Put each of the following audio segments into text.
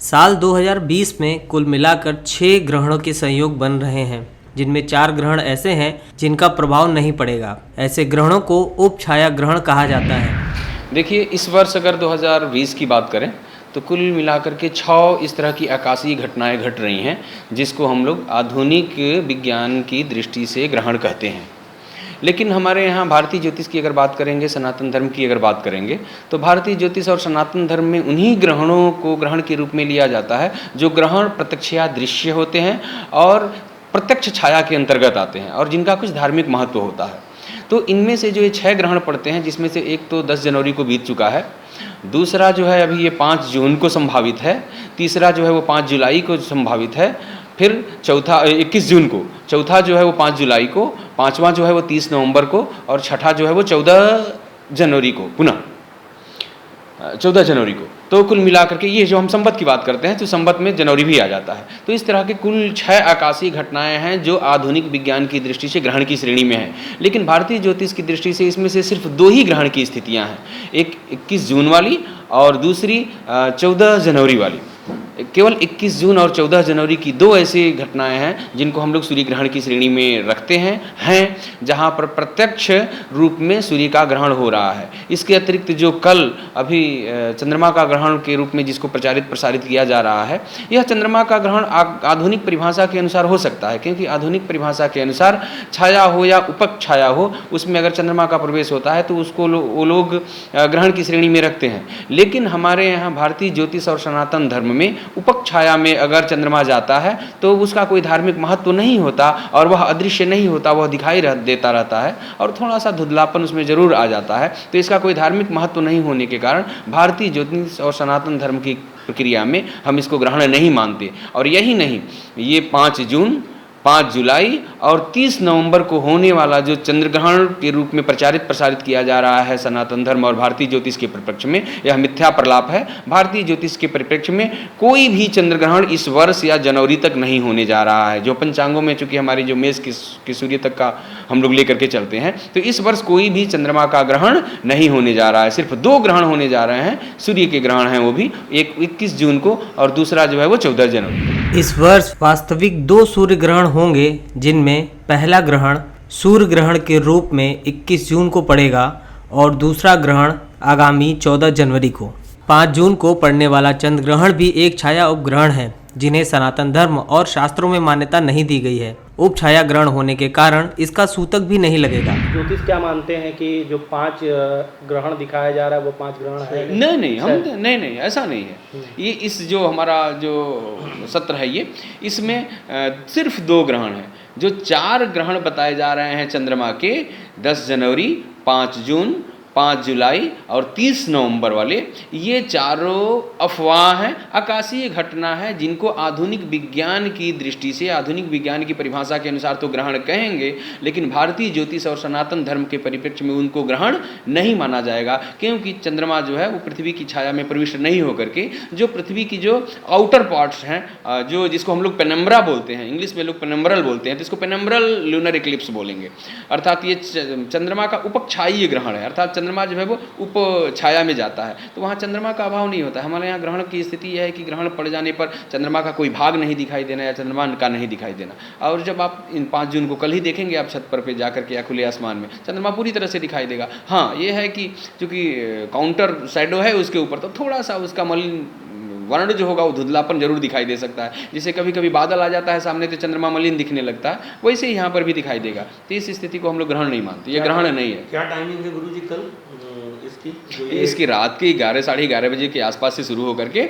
साल 2020 में कुल मिलाकर 6 ग्रहणों के संयोग बन रहे हैं, जिनमें 4 ग्रहण ऐसे हैं जिनका प्रभाव नहीं पड़ेगा। ऐसे ग्रहणों को उपछाया ग्रहण कहा जाता है। देखिए, इस वर्ष अगर 2020 की बात करें तो कुल मिलाकर के 6 इस तरह की आकाशीय घटनाएं घट रही हैं, जिसको हम लोग आधुनिक विज्ञान की दृष्टि से ग्रहण कहते हैं। लेकिन हमारे यहाँ भारतीय ज्योतिष की अगर बात करेंगे, सनातन धर्म की अगर बात करेंगे, तो भारतीय ज्योतिष और सनातन धर्म में उन्हीं ग्रहणों को ग्रहण के रूप में लिया जाता है जो ग्रहण प्रत्यक्षया दृश्य होते हैं और प्रत्यक्ष छाया के अंतर्गत आते हैं और जिनका कुछ धार्मिक महत्व होता है। तो इनमें से जो ये 6 ग्रहण पड़ते हैं, जिसमें से एक तो 10 जनवरी को बीत चुका है, दूसरा जो है अभी ये 5 जून को संभावित है, तीसरा जो है वो 5 जुलाई को संभावित है, फिर चौथा 21 जून को, चौथा जो है वो 5 जुलाई को, पांचवा जो है वो 30 नवंबर को और छठा जो है वो 14 जनवरी को, पुनः 14 जनवरी को। तो कुल मिलाकर के ये जो हम संवत की बात करते हैं तो संवत में जनवरी भी आ जाता है। तो इस तरह के कुल 6 आकाशीय घटनाएं हैं जो आधुनिक विज्ञान की दृष्टि से ग्रहण की श्रेणी में हैं। लेकिन भारतीय ज्योतिष की दृष्टि से इसमें से सिर्फ 2 ही ग्रहण की स्थितियां हैं, एक 21 जून वाली और दूसरी 14 जनवरी वाली। केवल 21 जून और 14 जनवरी की 2 ऐसी घटनाएं हैं जिनको हम लोग सूर्य ग्रहण की श्रेणी में रखते हैं जहां पर प्रत्यक्ष रूप में सूर्य का ग्रहण हो रहा है। इसके अतिरिक्त जो कल अभी चंद्रमा का ग्रहण के रूप में जिसको प्रसारित किया जा रहा है, यह चंद्रमा का ग्रहण आधुनिक परिभाषा के अनुसार हो सकता है, क्योंकि आधुनिक परिभाषा के अनुसार छाया हो या उपक छाया हो, उसमें अगर चंद्रमा का प्रवेश होता है तो उसको वो लोग ग्रहण की श्रेणी में रखते हैं। लेकिन हमारे यहाँ भारतीय ज्योतिष और सनातन धर्म में उपक छाया में अगर चंद्रमा जाता है तो उसका कोई धार्मिक महत्व नहीं होता और वह अदृश्य नहीं होता, वह दिखाई देता रहता है और थोड़ा सा धुंधलापन उसमें जरूर आ जाता है। तो इसका कोई धार्मिक महत्व नहीं होने के कारण भारतीय ज्योतिष और सनातन धर्म की प्रक्रिया में हम इसको ग्रहण नहीं मानते। और यही नहीं, ये 5 जून, 5 जुलाई और 30 नवंबर को होने वाला जो चंद्र ग्रहण के रूप में प्रसारित किया जा रहा है सनातन धर्म और भारतीय ज्योतिष के परिप्रेक्ष्य में, यह मिथ्या प्रलाप है। भारतीय ज्योतिष के परिप्रेक्ष्य में कोई भी चंद्र ग्रहण इस वर्ष या जनवरी तक नहीं होने जा रहा है। जो पंचांगों में चूंकि हमारी जो मेष की सूर्य तक का हम लोग लेकर के चलते हैं, तो इस वर्ष कोई भी चंद्रमा का ग्रहण नहीं होने जा रहा है। सिर्फ 2 ग्रहण होने जा रहे हैं, सूर्य के ग्रहण हैं, वो भी एक 21 जून को और दूसरा जो है वो 14 जनवरी। इस वर्ष वास्तविक 2 सूर्य ग्रहण होंगे, जिनमें पहला ग्रहण सूर्य ग्रहण के रूप में 21 जून को पड़ेगा और दूसरा ग्रहण आगामी 14 जनवरी को। 5 जून को पड़ने वाला चंद्र ग्रहण भी एक छाया उपग्रहण है, जिन्हें सनातन धर्म और शास्त्रों में मान्यता नहीं दी गई है। उपछाया ग्रहण होने के कारण इसका सूतक भी नहीं लगेगा। ज्योतिष क्या मानते हैं कि जो 5 ग्रहण दिखाया जा रहा है वो 5 ग्रहण है? नहीं, हम नहीं, ऐसा नहीं है। ये इस जो हमारा जो सत्र है, ये इसमें सिर्फ 2 ग्रहण हैं। जो 4 ग्रहण बताए जा रहे हैं चंद्रमा के, 10 जनवरी, 5 जून, 5 जुलाई और 30 नवंबर वाले, ये चारों अफवाह हैं, आकाशीय घटना है, जिनको आधुनिक विज्ञान की दृष्टि से, आधुनिक विज्ञान की परिभाषा के अनुसार तो ग्रहण कहेंगे, लेकिन भारतीय ज्योतिष और सनातन धर्म के परिप्रेक्ष्य में उनको ग्रहण नहीं माना जाएगा, क्योंकि चंद्रमा जो है वो पृथ्वी की छाया में प्रविष्ट नहीं होकर के जो पृथ्वी की जो आउटर पार्ट्स हैं, जो जिसको हम लोग पेनम्ब्रा बोलते हैं, इंग्लिश में लोग पेनम्ब्रल बोलते हैं, तो इसको पेनम्ब्रल लूनर इक्लिप्स बोलेंगे। अर्थात ये चंद्रमा का उपक्षायी ग्रहण है, अर्थात चंद्रमा जो है वो उप छाया में जाता है, तो वहाँ चंद्रमा का अभाव नहीं होता है। हमारे यहाँ ग्रहण की स्थिति यह है कि ग्रहण पड़ जाने पर चंद्रमा का कोई भाग नहीं दिखाई देना या चंद्रमा का नहीं दिखाई देना। और जब आप इन 5 जून को कल ही देखेंगे आप छत पर जाकर के या खुले आसमान में, चंद्रमा पूरी तरह से दिखाई देगा। हाँ, ये है कि चूंकि काउंटर शैडो है उसके ऊपर, तो थोड़ा सा उसका मलिन वर्ण जो होगा वो धुंधलापन जरूर दिखाई दे सकता है। जैसे कभी कभी बादल आ जाता है सामने तो चंद्रमा मलिन दिखने लगता है, वैसे ही यहाँ पर भी दिखाई देगा। तो इस स्थिति को हम लोग ग्रहण नहीं मानते, ये ग्रहण नहीं है। क्या टाइमिंग है गुरुजी कल इसकी रात के 11 साढ़े 11 बजे के आसपास से शुरू होकर के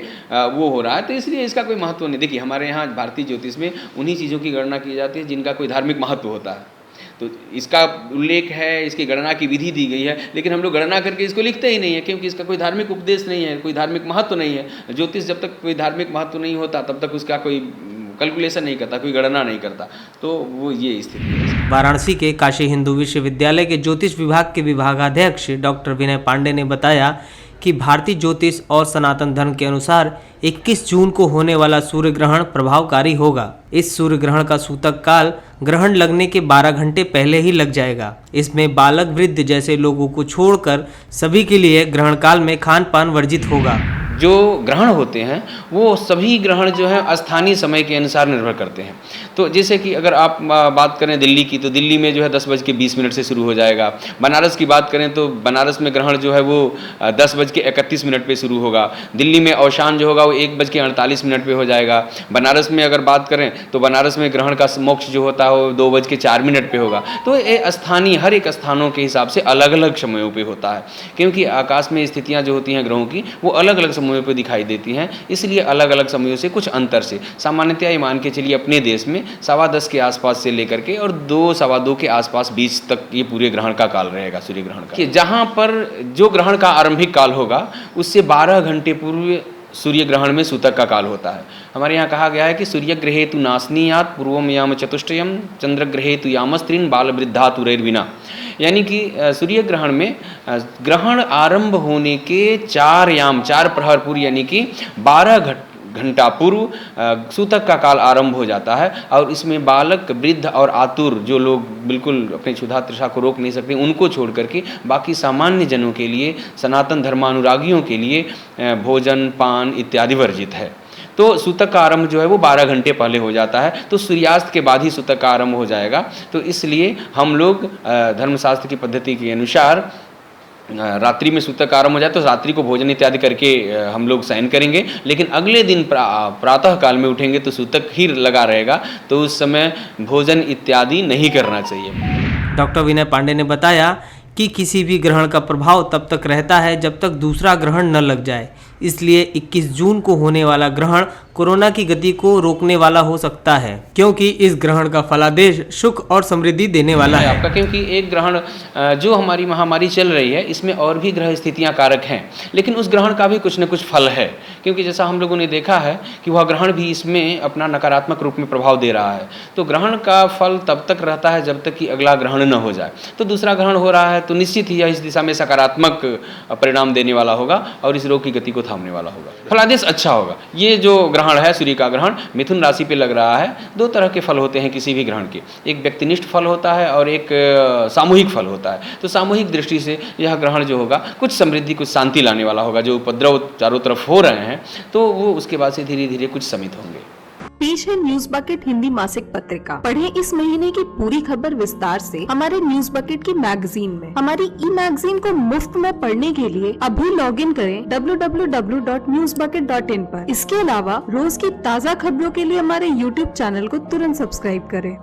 वो हो रहा है, तो इसलिए इसका कोई महत्व नहीं। देखिए, हमारे यहाँ भारतीय ज्योतिष में उन्हीं चीज़ों की गणना की जाती है जिनका कोई धार्मिक महत्व होता है। तो इसका उल्लेख है, इसकी गणना की विधि दी गई है, लेकिन हम लोग गणना करके इसको लिखते ही नहीं है, क्योंकि इसका कोई धार्मिक उपदेश नहीं है, कोई धार्मिक महत्व नहीं है। ज्योतिष जब तक कोई धार्मिक महत्व नहीं होता तब तक उसका कोई कैलकुलेशन नहीं करता, कोई गणना नहीं करता। तो वो ये स्थिति है। वाराणसी के काशी हिंदू विश्वविद्यालय के ज्योतिष विभाग के विभागाध्यक्ष डॉक्टर विनय पांडे ने बताया कि भारतीय ज्योतिष और सनातन धर्म के अनुसार 21 जून को होने वाला सूर्य ग्रहण प्रभावकारी होगा। इस सूर्य ग्रहण का सूतक काल ग्रहण लगने के 12 घंटे पहले ही लग जाएगा। इसमें बालक वृद्ध जैसे लोगों को छोड़कर सभी के लिए ग्रहण काल में खान पान वर्जित होगा। जो ग्रहण होते हैं वो सभी ग्रहण जो है स्थानीय समय के अनुसार निर्भर करते हैं। तो जैसे कि अगर आप बात करें दिल्ली की, तो दिल्ली में जो है 10:20 से शुरू हो जाएगा। बनारस की बात करें तो बनारस में ग्रहण जो है वो 10:31 पे शुरू होगा। दिल्ली में औशान जो होगा वो 1:48 पे हो जाएगा। बनारस में अगर बात करें तो बनारस में ग्रहण का मोक्ष जो होता है वो 2:04 पे होगा। तो ये स्थानीय हर एक स्थानों के हिसाब से अलग अलग समयों पे होता है, क्योंकि आकाश में स्थितियाँ जो होती हैं ग्रहों की वो अलग अलग समयों पे दिखाई देती हैं, इसलिए अलग अलग समयों से कुछ अंतर से सामान्यतया ये मान के चलिए अपने देश में 10:15 के आसपास से लेकर के और 2 सवा 2 के आसपास बीच तक ये पूरे ग्रहण का काल रहेगा, सूर्य ग्रहण का। कि जहाँ पर जो ग्रहण का आरंभिक काल होगा उससे 12 घंटे पूर्व सूर्य ग्रहण में सूतक का काल होता है। हमारे यहाँ कहा गया है कि सूर्य ग्रहे तु नासनीयात पूर्वम याम चतुष्टयम चंद्र ग्रहे तु यामस्त्रीन बाल वृद्धा तुरैर्विना, यानी कि सूर्य ग्रहण में ग्रहण आरंभ होने के 4 प्रहर पूर्व यानी कि 12 घंटा पूर्व सूतक का काल आरंभ हो जाता है। और इसमें बालक, वृद्ध और आतुर जो लोग बिल्कुल अपनी क्षुधा तृषा को रोक नहीं सकते उनको छोड़ करके बाकी सामान्य जनों के लिए, सनातन धर्मानुरागियों के लिए भोजन पान इत्यादि वर्जित है। तो सूतक का आरंभ जो है वो 12 घंटे पहले हो जाता है, तो सूर्यास्त के बाद ही सूतक का आरंभ हो जाएगा। तो इसलिए हम लोग धर्मशास्त्र की पद्धति के अनुसार रात्रि में सूतक आरंभ हो जाए तो रात्रि को भोजन इत्यादि करके हम लोग शयन करेंगे, लेकिन अगले दिन प्रातः काल में उठेंगे तो सूतक ही लगा रहेगा, तो उस समय भोजन इत्यादि नहीं करना चाहिए। डॉक्टर विनय पांडे ने बताया कि किसी भी ग्रहण का प्रभाव तब तक रहता है जब तक दूसरा ग्रहण न लग जाए, इसलिए 21 जून को होने वाला ग्रहण कोरोना की गति को रोकने वाला हो सकता है, क्योंकि इस ग्रहण का फलादेश सुख और समृद्धि देने वाला है आपका। क्योंकि एक ग्रहण जो हमारी महामारी चल रही है इसमें और भी ग्रह स्थितियां कारक हैं, लेकिन उस ग्रहण का भी कुछ न कुछ फल है, क्योंकि जैसा हम लोगों ने देखा है कि वह ग्रहण भी इसमें अपना नकारात्मक रूप में प्रभाव दे रहा है। तो ग्रहण का फल तब तक रहता है जब तक कि अगला ग्रहण न हो जाए। तो दूसरा ग्रहण हो रहा है तो निश्चित ही इस दिशा में सकारात्मक परिणाम देने वाला होगा और इस रोग की गति को थामने वाला होगा। फलादेश अच्छा होगा। ये जो ग्रहण है सूर्य का ग्रहण मिथुन राशि पे लग रहा है। 2 तरह के फल होते हैं किसी भी ग्रहण के, एक व्यक्तिनिष्ठ फल होता है और एक सामूहिक फल होता है। तो सामूहिक दृष्टि से यह ग्रहण जो होगा कुछ समृद्धि कुछ शांति लाने वाला होगा। जो उपद्रव चारों तरफ हो रहे हैं तो वो उसके बाद से धीरे धीरे कुछ शमित होंगे। पेश है न्यूज बकेट हिंदी मासिक पत्रिका। पढ़ें इस महीने की पूरी खबर विस्तार से हमारे न्यूज बकेट की मैगजीन में। हमारी ई मैगजीन को मुफ्त में पढ़ने के लिए अभी लॉगिन करें www.newsbucket.in पर। इसके अलावा रोज की ताज़ा खबरों के लिए हमारे YouTube चैनल को तुरंत सब्सक्राइब करें।